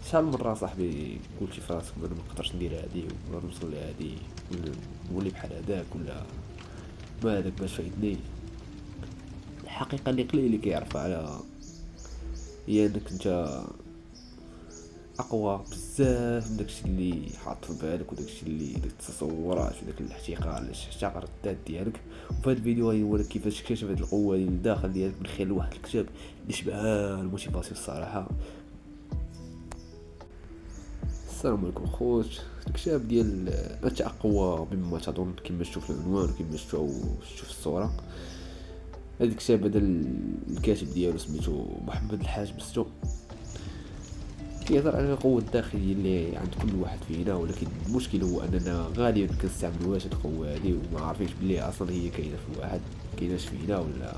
شحال من مرة صاحبي قلتي في راسك انا مقدرش ندير هادي ولا نوصل لهادي ولا نولي بحال هداك ولا ما هداك باش فايدني. الحقيقة اللي قليل اللي كيعرفها على هي انك انت اقوى بزاف من داكشي اللي حاط في بالك وداكشي اللي داك التصورات وداك الاحتقار اللي احتقر الذات ديالك. وفي هذا الفيديو غيوريك كيفاش تكتشف هاد القوة اللي الداخل ديالك من خلال واحد الكتاب اللي شبه الموتيفاسيون الصراحة. السلام عليكم خوت. الكتاب ديال انت اقوى مما تظن كما شفتوا في العنوان وكما شفتوا في الصورة. هذا الكتاب هذا الكاتب ديالو سميتو محمد الحاج بستو، كيهضر على القوة الداخلية اللي عند كل واحد فينا، ولكن المشكل هو اننا غالبا كنستعملوهاش هاد القوة هادي وما عارفينش بلي اصلا هي كاينة في الواحد، كايناش فينا ولا.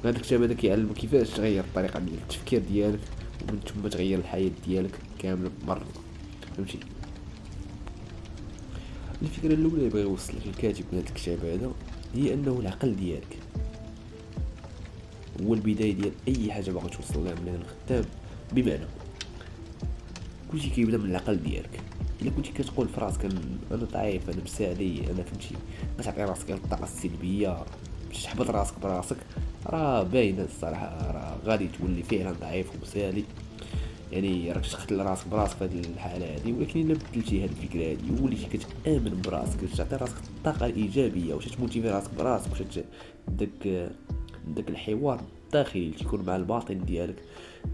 هذا الكتاب هذا كيعلمك كيفاش تغير الطريقة ديال التفكير ديالك ومن ثم تغير الحياة ديالك كاملة مرة، فهمتي. الفكرة الأولى اللي بغا يوصلك الكاتب من هذا الكتاب هذا هي أنه العقل ديالك هو البداية ديال أي حاجة باغي توصل لها من هذا الخدام. بمعنى كلشي كيبدا من العقل ديالك. إلا كنتي كتقول في راسك أنا ضعيف أنا مسالي أنا فهمتي، كتعطي راسك الطاقة السلبية باش تحبط راسك براسك، راه باينة الصراحة، راه غادي تولي فعلا ضعيف ومسالي. يعني راك تقتل راسك براسك في هذه الحاله هذه. ولكن الا بدلتي هذه الفكره هذه وليتي كتامن براسك تعطي راسك الطاقه الايجابيه واش تموتيفي راسك براسك واش داك الحوار الداخلي اللي تيكون مع الباطن ديالك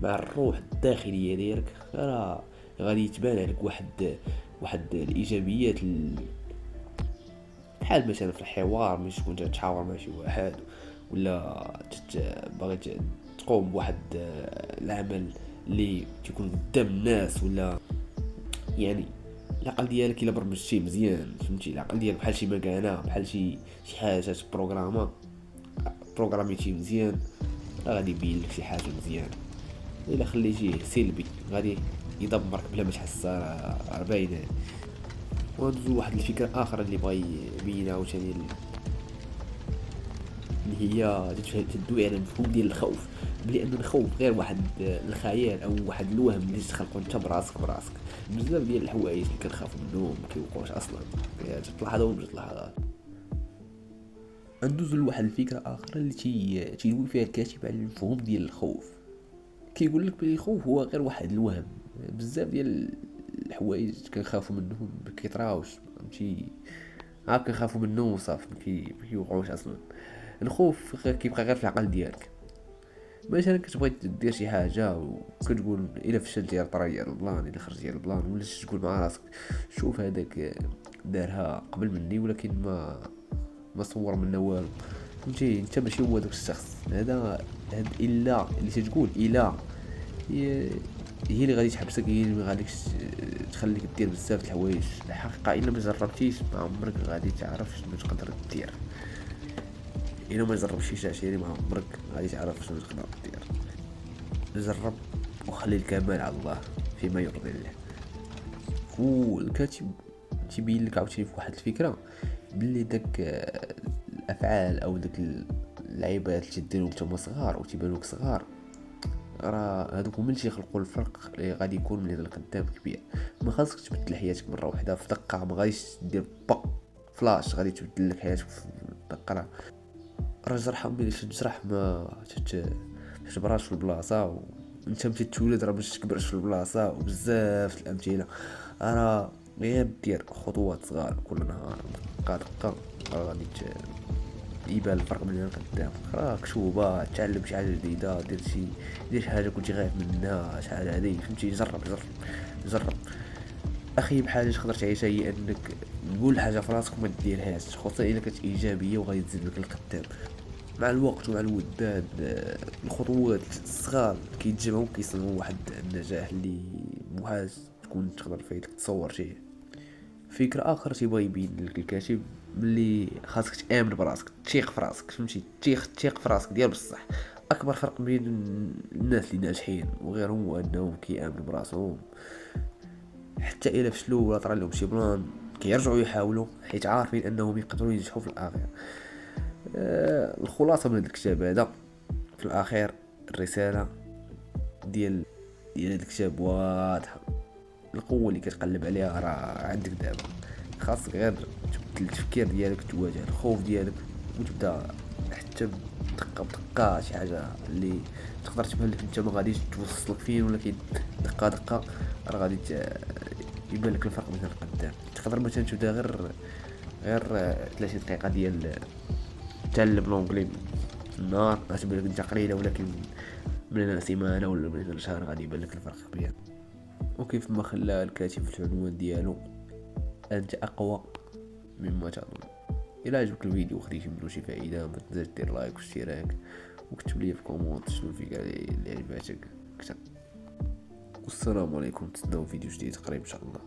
مع الروح الداخليه ديالك، راه غادي يتبان عليك واحد الايجابيات بحال مثلا في الحوار ملي تكون تحاور مع شي واحد ولا باغي تقوم بواحد العمل اللي تيكون قدام الناس ولا. يعني العقل ديالك الا برمجتيه مزيان فهمتي، العقل ديالك بحال شي مكانه بحال شي حاجه بروغراميتي مزيان، راه غادي يبين لك شي حاجه مزيان. الا خليتيه سلبي غادي يدمرك بلا ما تحس، راه باينه. وندوزو لواحد الفكره اخرى اللي بغا يبينها عاوتاني اللي هي تدوي على المفهوم ديال الخوف، بلي ان الخوف غير واحد الخيال او واحد الوهم اللي تخلقو انت براسك. بزاف ديال الحوايج اللي كنخافو منهم ما كيوقعوش اصلا، تلاحظوا ولا تلاحظوا. ندوزو لواحد الفكره اخرى اللي تيدوي فيها الكاتب على المفهوم ديال الخوف. كيقول لك بلي الخوف هو غير واحد الوهم. بزاف ديال الحوايج كنخافو منهم ما كيطراوش فهمتي، عاد كنخافو منهم وصافي ما كيوقعوش اصلا. الخوف كيبقى غير في العقل ديالك. مثلا كتبغي دير شي حاجه وكتقول الا فشلت يا طرا ديال البلان الا خرج ديال البلان، ولا تقول مع راسك شوف هذاك دارها قبل مني ولكن ما صور منا والو، فهمتي انت ماشي هو داك الشخص هذا. هاد الا اللي تتقول الا هي هي اللي غادي تحبسك، هي اللي ما غاديكش تخليك دير بزاف د الحوايج. الحقيقه الا ما جربتيش ما عمرك غادي تعرف شنو تقدر دير. الا ما جربتيش عشيري ما عمرك غادي تعرف شنو تقدر دير. جرب وخلي الكمال على الله فيما يرضي الله. والكاتب تيبين لك عاوتاني في واحد الفكره بلي داك الافعال او داك اللعيبات اللي تديرهم نتوما صغار وتيبانوك صغار، راه هادوك هما اللي تيخلقوا الفرق اللي غادي يكون من هنا لقدام كبير. ما خاصك تبدل حياتك مره واحده في دقه، ما غاديش دير فلاش غادي تبدل لك حياتك في دقه. راه جرح ملي تجرح ما تبراش في البلاصه وانت ملي تولد راه باش تكبرش في البلاصه. وبزاف الامثله راه غير دير خطوات صغار كل نهار دقه دقه راه غادي يبان الفرق من هنا لقدام. راه كتوبه تعلم شي حاجه جديده دير شي حاجه كنتي خايف منها شحال هادي فهمتي. جرب اخي بحاجه تقدر تعيشها هي انك تقول حاجه في راسك وما ديرهاش، خصوصا الا كانت ايجابيه وغادي تزيد لك القدام. مع الوقت ومع الوداد الخطوات الصغار كيتجمعوا كيصنعوا واحد النجاح اللي محاج تكون تقدر فيه تصور شيء. فكرة اخر تيبغي يبين لك الكاتب ملي خاصك تامن براسك تثيق في راسك فهمتي، تثيق في راسك ديال بصح. اكبر فرق بين الناس اللي ناجحين وغيرهم هو انهم كيامنوا براسهم حتى الا فشلوا ولا طرا لهم شي بلان كيرجعوا يحاولوا حيت عارفين انهم يقدروا ينجحوا في الاخير. الخلاصه من هذا الكتاب هذا في الاخير الرساله ديال ديال هاد الكتاب واضحة. القوة اللي كتقلب عليها راه عندك دابا، خاصك غير تبدل التفكير ديالك، تواجه الخوف ديالك وتبدا حتى بدقة بدقة شي حاجة اللي تقدر تبان لك انت ما غاديش توصلك فين، ولكن دقة دقة راه غادي يبان لك الفرق مثلا قدام. تقدر مثلا تبدا غير 30 دقيقة ديال تعلم لونجلي في النهار، غتبان لك انت قليلة، ولكن من هنا سيمانة ولا من هنا شهر غادي يبان لك الفرق كبير. وكيف ما خلى الكاتب في العنوان ديالو انت اقوى مما تظن. الى عجبك الفيديو وخديتي منه شي فائده، ما تنساش دير لايك واشتراك وكتب لي في كومونت شنو الفكره اللي عجباتك اكثر. والسلام عليكم، تسناو فيديو جديد قريب ان شاء الله.